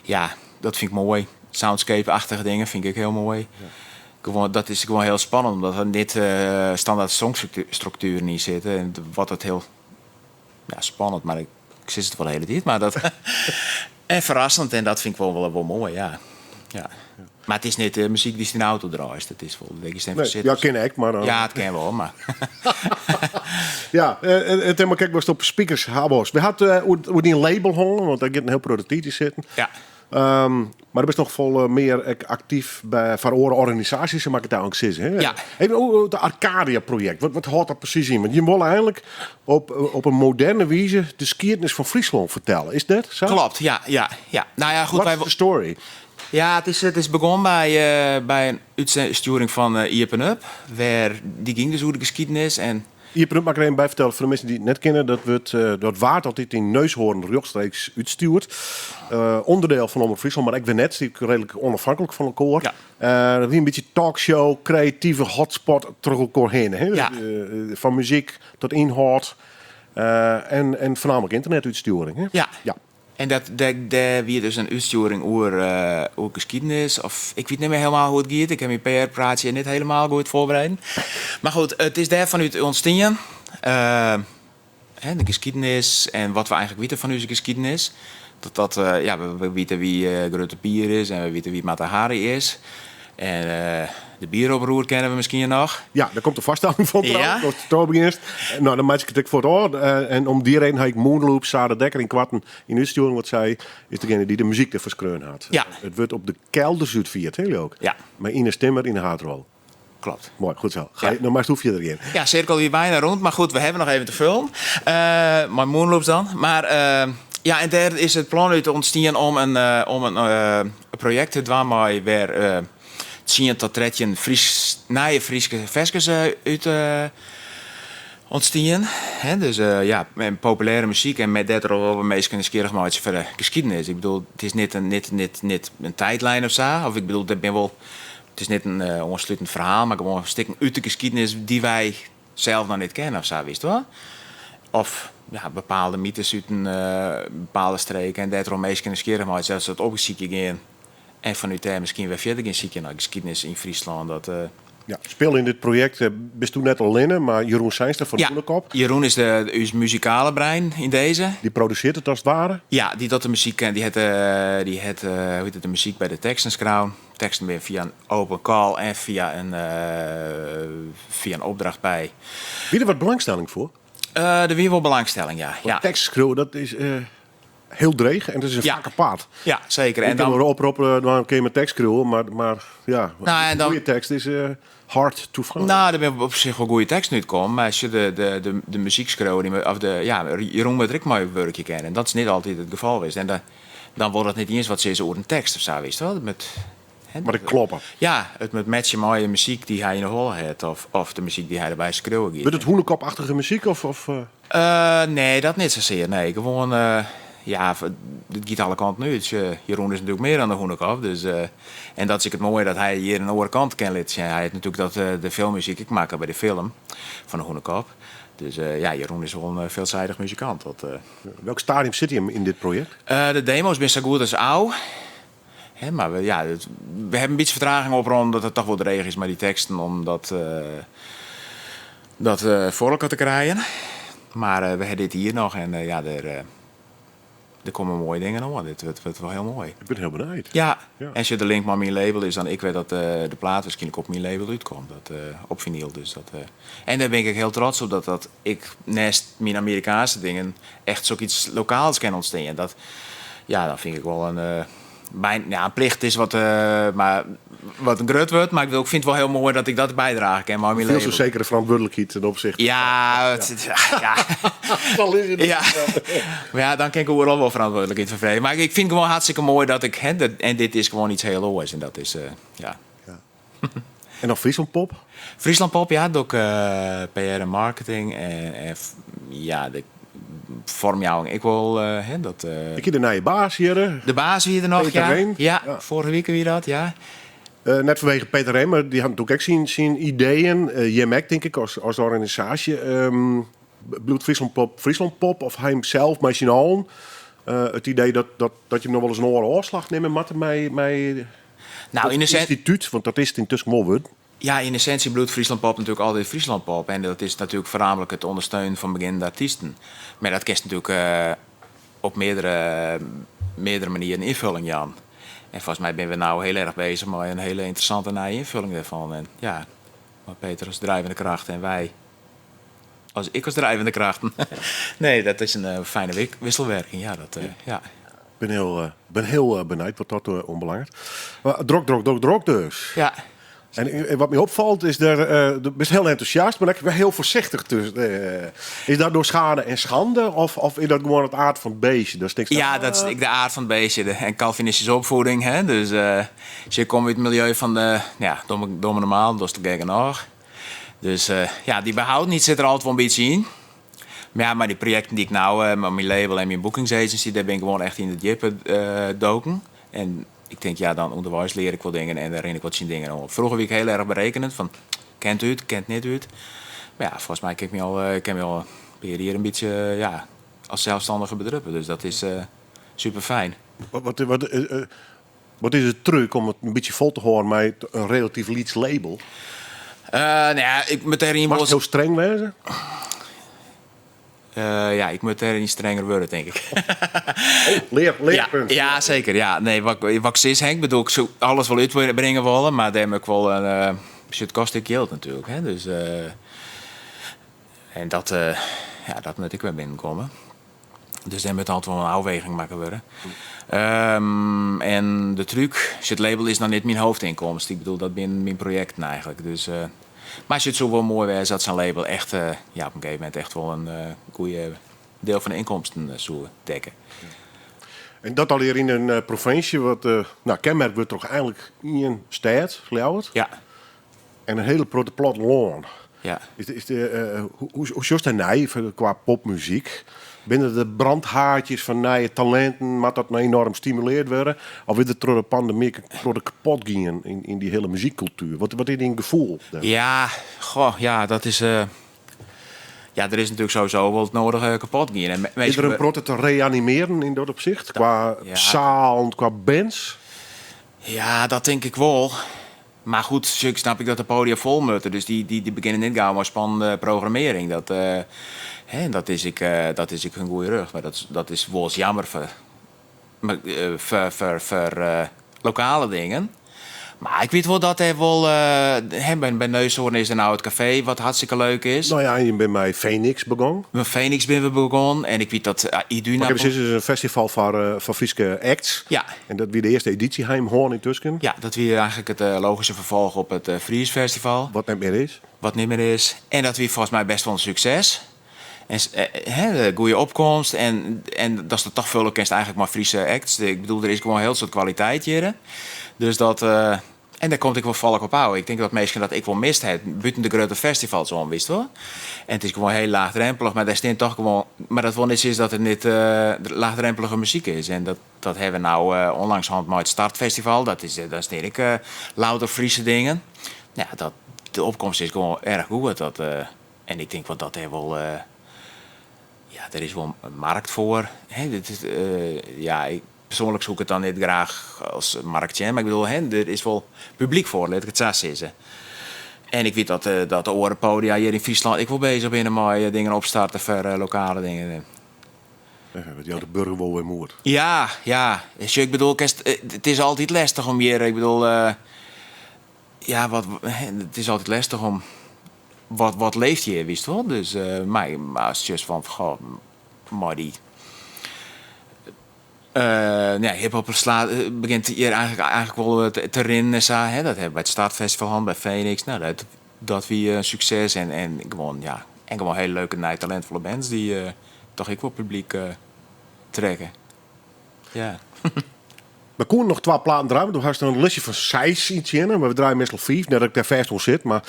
ja, dat vind ik mooi. Soundscape-achtige dingen vind ik heel mooi. Ja. Gewoon, dat is gewoon heel spannend, omdat er niet standaard songstructuren niet zitten. En wat het heel spannend, maar ik zit het wel de hele tijd. Maar dat en verrassend, en dat vind ik wel mooi, ja. Maar het is niet muziek die in de auto draait. Het is wel een beetje Ja, ken ik, maar... Ja, het ken wel, maar... Ja, het helemaal kijk, was op speakers habos. We hadden hoe die een label hangen, want daar gaat een heel productief zitten. Ja. Maar er is nog veel meer actief bij van organisaties, en maak het daar ook zitten. Hè? Ja. Even het Arcadia-project, wat houdt dat precies in? Want je wil eigenlijk op een moderne wijze de skiertnis van Friesland vertellen. Is dat zo? Klopt, ja. Nou ja, goed. Wat is de story? Ja, het is begonnen bij een uitsturing van IEP Up. Die ging dus hoe de geschiedenis en... Je mag er even bij vertellen voor de mensen die het net kennen. Dat waard altijd in Neushoorn rechtstreeks uitstuurt. Onderdeel van Omroep Friesland, maar ik ben net redelijk onafhankelijk van elkaar. Ja. Dat wie een beetje talkshow, creatieve hotspot terug elkaar heen. Hè? Ja. Van muziek tot inhoud. En voornamelijk internetuitsturing. Hè? Ja. En dat wie dus een uitsturing over geschiedenis. Of ik weet niet meer helemaal hoe het gaat. Ik heb mijn PR-praatje niet helemaal goed voorbereid. Maar goed, het is daar vanuit ontstaan. De geschiedenis en wat we eigenlijk weten van onze geschiedenis. We weten wie Grote Pier is en we weten wie Mata Hari is. En de bieroproer kennen we misschien nog. Ja, daar komt de vaststelling van Ja. trouwens. Nou, dan maak ik het voor het oor. En om die reden heb ik Moonloop, Sade Dekker in kwarten in uitsturing. Wat zij is degene die de muziek te verschreun had. Ja. Het wordt op de kelder Zuidviert, heel ook. Ja. Maar Ines Timmer in de hardroll. Klopt. Mooi, goed zo. Ja. Nou, maar hoef je erin. Ja, cirkel hier bijna rond. Maar goed, we hebben nog even te vullen. Maar Moonloops dan. Maar en daar is het plan uit ontstaan om een project te doen waar weer... 10 tot 13 nieuwe Friese veskes uit ontstaan. Dus met populaire muziek en met dat er wel meest nieuwsgierig maken voor de geschiedenis. Ik bedoel, het is niet een tijdlijn of zo. Of ik bedoel, het is niet een ontsluitend verhaal, maar gewoon een stuk uit de geschiedenis die wij zelf nog niet kennen of zo, wist je wel? Of bepaalde mythes uit een bepaalde streken en dat er meest nieuwsgierig maken, zelfs dat opgezieken gaan. En vanuit daar misschien weer verder gaan zieken naar geschiedenis in Friesland. Ja, speel in dit project best toen net al in, maar Jeroen Seinster van Moelekop. Jeroen is uw muzikale brein in deze. Die produceert het als het ware. Ja, die doet de muziek en die heeft de muziek bij de teksten schrijven. Teksten weer via een open call en via een opdracht bij. Wie er wat belangstelling voor? De weer wel belangstelling, ja. Tekst schreeuwen, dat is... heel dreig en het is een Ja. vakke paard. Ja, zeker. En En dan dan, wel oproepen, dan kun je mijn tekst krullen, maar ja, Nou, en een dan- goede tekst is hard to find. nou, daar ben op zich wel goede tekst nu komen. Maar als je de muziekschreeuw, of Jeroen moet er ook mooi werkje kennen. En dat is niet altijd het geval is. En dan wordt het niet eens wat ze is over een tekst of zo, weet je wel. Maar ik kloppen. Ja, het met matchen met de muziek die hij in de hol heeft. Of de muziek die hij erbij schreeuwen giet. Wordt het hoenekopachtige muziek of Nee, dat niet zozeer. Nee, gewoon... het gaat alle kanten uit. Jeroen is natuurlijk meer aan de hoenekop. Dus, en dat is het mooie dat hij hier een andere kant kan laten zien. Hij heeft natuurlijk de filmmuziek. Ik maak bij de film van de hoenekop. Dus Jeroen is wel een veelzijdig muzikant. welk stadium zit hij in dit project? De demo's zijn zo goed als oud. Hè, maar we hebben een beetje vertraging op omdat het toch wel dreig is met die teksten. Om dat voor elkaar te krijgen. Maar we hebben dit hier nog en er komen mooie dingen aan. Dit wordt wel heel mooi. Ik ben heel benieuwd. Ja, Ja. en als je de link met mijn label is, dan ik weet dat de plaat waarschijnlijk op mijn label uitkomt. Op vinyl. Dus en daar ben ik heel trots op dat ik naast mijn Amerikaanse dingen echt zoiets lokaals kan ontstaan. Dat vind ik wel een plicht is wat een grut wordt. Maar ik vind het wel heel mooi dat ik dat bijdrage kan. Maar mijn Veel zo label. zekere verantwoordelijkheid ten opzichte. Ja, ja. Ja. Maar ja, dan kan ik overal wel verantwoordelijkheid voor vreemd. Maar ik vind het gewoon hartstikke mooi dat ik... En dit is gewoon iets heel moois. En dat is, En dan Friesland Pop. Friesland Pop, ja, doe ik PR en marketing. De vormjouwing. Ik wil... Ik heb naar je baas hier. de baas wie er nog, Peter ja. Reen. Ja, Ja. vorige week weer dat, ja. Net vanwege Peter Reen, maar die had natuurlijk ook zijn ideeën. JMAC, denk ik, als organisatie. Bloed Friesland Pop of hij zelf, met zijn allen. Het idee dat je hem nog wel eens een oorslag neemt met Nou, in het de instituut, want dat is het intussen wel wordt. Ja, in essentie bloedt Friesland Pop natuurlijk altijd Friesland Pop. En dat is natuurlijk voornamelijk het ondersteunen van beginnende artiesten. Maar dat kist natuurlijk op meerdere manieren invulling, Jan. En volgens mij zijn we nou heel erg bezig met een hele interessante nieuwe invulling daarvan. En ja, maar Peter als drijvende kracht en wij als ik als drijvende kracht. Nee, dat is een fijne wisselwerking. Ja, ja. Ik ben heel benieuwd wat dat onbelangrijk. Maar drok dus. Ja. En wat me opvalt is, je bent heel enthousiast, maar ik ben heel voorzichtig. Dus, is dat door schade en schande of is dat gewoon het aard van het beestje? Dat is niks Ja, dat is de aard van het beestje. En Calvinistische opvoeding. Hè? Dus als je komt uit het milieu van de domme normaal, dat is de nog. Dus die behouding zit er altijd wel een beetje in. Maar die projecten die ik nou met mijn label en mijn boekingsagency, daar ben ik gewoon echt in de diepe doken. En ik denk, dan onderwijs leer ik wel dingen en daar ren ik wat zien dingen op. Vroeger was ik heel erg berekenend van, kent u het, kent niet u het. Maar ja, volgens mij kan ik me al hier een beetje als zelfstandige bedruppen. Dus dat is super fijn. Wat is het truc om het een beetje vol te houden met een relatief lieds label? Ik moet erin Mag het heel streng wezen? ik moet erin strenger worden, denk ik. Leerpunt. Ja, zeker. Ja. Nee, wat ik zeg, Henk, bedoel ik zo alles wel uitbrengen willen, maar daar heb ik wel een het kost ik geld natuurlijk. Hè? Dus, en dat moet ik weer binnenkomen. Dus daar moet altijd wel een afweging maken worden. En de truc, als het label is dan niet mijn hoofdinkomsten. Ik bedoel, dat ben mijn projecten eigenlijk. Dus, maar als je het zo wel mooi wijst dat zijn label echt op een gegeven moment echt wel een goede deel van de inkomsten zou dekken. En dat al hier in een provincie, kenmerk wordt toch eigenlijk in een stad, Leeuwarden, Ja, en een hele grote platteland. ja. Hoe is dat nou qua popmuziek? Binnen de brandhaartjes van nieuwe talenten, moet dat nou enorm stimuleerd worden? Of is het door de pandemie kapot gingen in die hele muziekcultuur? Wat is een gevoel? Dat is... er is natuurlijk sowieso wel het nodige kapot gaan. Is er een protte te reanimeren in dat opzicht? Qua zaal, qua bands? Ja, dat denk ik wel. Maar goed, snap ik dat de podia vol moeten. Dus die beginnen niet gauw maar spannende programmering. Dat is ik een goede rug. Maar dat is wel eens jammer voor lokale dingen. Maar ik weet wel dat er wel... bij Neushoorn is er nou het café, wat hartstikke leuk is. Nou ja, en je bent bij Phoenix begonnen. Met Phoenix ben we begonnen. En ik weet dat Iduna... Maar is dus een festival voor Frieske acts. Ja. En dat weer de eerste editie Heimhoorn in Tusken. Ja, dat weer eigenlijk het logische vervolg op het Fries Festival. Wat net meer is. Wat niet meer is. En dat weer volgens mij best wel een succes. En goede opkomst. En dat is er toch veel orkest eigenlijk maar Friese acts. Ik bedoel, er is gewoon heel soort kwaliteit hier. Dus dat... en daar komt ik wel volk op houden. Ik denk dat misschien dat ik wel mist heb. Buiten de grote festivals om, wist wel. En het is gewoon heel laagdrempelig. Maar daar staat toch gewoon... Maar dat wel niet is dat het niet laagdrempelige muziek is. En dat hebben we nou onlangs met het Startfestival. Dat is ik louter Friese dingen. Ja, de opkomst is gewoon erg goed. En ik denk wel dat er wel... er is wel een markt voor. Ik persoonlijk zoek het dan niet graag als marktje. Maar ik bedoel, er is wel publiek voor, laat ik het zo zeggen. En ik weet dat de orenpodia hier in Friesland... Ik wil bezig ben met dingen opstarten voor lokale dingen. Wat jou de burger wel weer moert. Ja. Dus ik bedoel, het is altijd lastig om hier... Ik bedoel, het is altijd lastig om... Wat leeft hier, wist je wel? Dus, maar als het just van... Goh, maar die... hip-hop begint hier eigenlijk wel te rinnen. Dat hebben we bij het Startfestival, bij Phoenix. Nou, dat weer succes. En gewoon, en gewoon hele leuke, talentvolle bands die toch ik wel publiek trekken. Ja. We konden nog 2 platen draaien. Toen had je een listje van 6 iets in. Maar we draaien meestal 5. Net dat ik daar vast op zit. Maar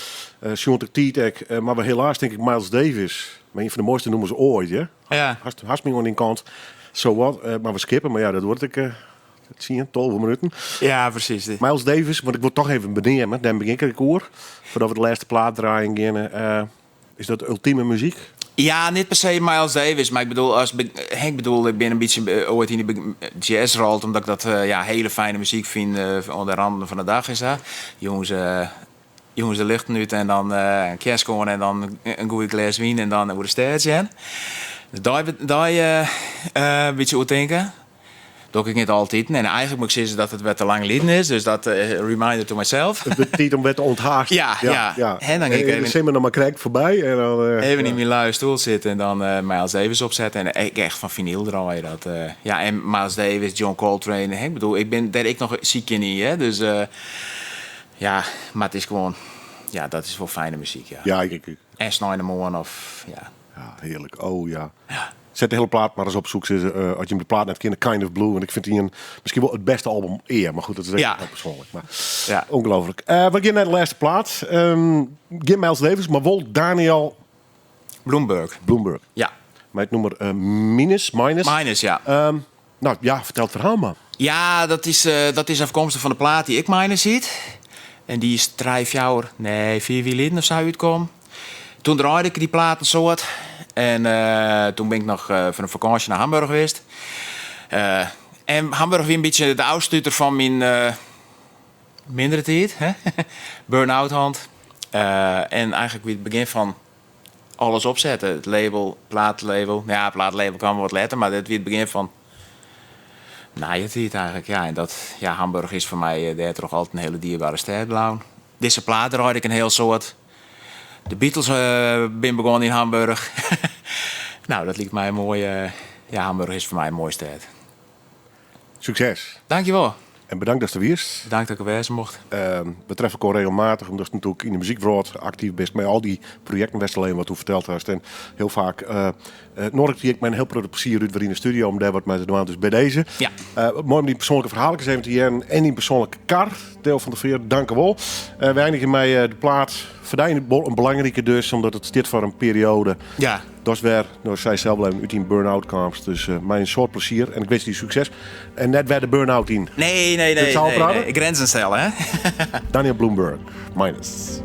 Sjontek Tietek. Maar we helaas denk ik Miles Davis. Maar een van de mooiste noemen ze ooit. Hè? Ja. Hast me aan die kant. So what? Maar we skippen. Maar ja, dat wordt ik... dat zie je, 12 minuten. Ja, precies. Miles Davis. Want ik wil toch even benemen. Dan begin ik het koor. Voordat we de laatste plaat draaien beginnen. Is dat ultieme muziek? Ja, niet per se Miles Davis, maar ik bedoel, ik ben een beetje ooit in de jazz rolt, omdat ik dat hele fijne muziek vind onder de randen van de dag is dat. Jongens de licht nu en dan een kerstkoorn en dan een goede glas wien en dan over de steeds in. Daar een beetje over denken. Dat doe ik niet altijd. En eigenlijk moet ik zeggen dat het wat te lang geleden is. Dus dat reminder to myself. Het betekent om weer te onthaasten. Ja. En dan ik even... nog maar krijg voorbij. En dan, even in mijn luie stoel zitten en dan Miles Davis opzetten. En ik echt van vinyl draaien. En Miles Davis, John Coltrane. Ik bedoel, ik nog ziek in niet. Hè? Dus maar het is gewoon... Ja, dat is wel fijne muziek. Ja, En Snow in the Morning of... Ja, heerlijk. Oh ja. Zet de hele plaat maar eens op zoek. Als je de plaat net kent, Kind of Blue. Want ik vind die misschien wel het beste album eer. Maar goed, dat is echt wel persoonlijk. Maar ongelooflijk. We gaan naar de laatste plaat. Geen Miles Davis, maar wel Daniel... Bloomberg. Ja. Met nummer Minus, ja. Vertel het verhaal maar. Ja, dat is afkomstig van de plaat die ik Minus ziet. En die is 4 geleden of zo uitgekomen. Toen draaide ik die plaat een soort... En toen ben ik nog voor een vakantie naar Hamburg geweest. En Hamburg weer een beetje de uitstuter van mijn mindere tijd. Burn-out hand. En eigenlijk weer het begin van alles opzetten. Het label, plaatlabel. Ja, plaatlabel kwam wat later, maar dit weer het begin van... je tijd eigenlijk. Ja, en Hamburg is voor mij daar toch altijd een hele dierbare stad blauw. Deze plaat draaide ik een heel soort... De Beatles ben begonnen in Hamburg. Nou, dat lijkt mij mooi. Hamburg is voor mij een mooie stad. Succes. Dankjewel. En bedankt dat je er wierst. Bedankt dat ik er wezen mocht. We treffen elkaar regelmatig, omdat je natuurlijk in de muziekwereld actief bent. Met al die projecten best alleen wat u verteld hast. En heel vaak nodig ik mijn heel grote plezier uit weer in de studio om daar wat mee te doen. Dus bij deze. Ja. Mooi om die persoonlijke verhalen eens even te jaren. En die persoonlijke kar, deel van de veer. Dank u wel. We eindigen met de plaat. Verdien een belangrijke dus, omdat het dit voor een periode. Ja. Dat is weer, zij zelf blijven uit in burn-out kamps. Dus mijn soort plezier. En ik wens je succes. En net weer de burn-out in. Nee. Dit zal praten? Grenzen stellen, hè? Daniel Bloomberg, Minus.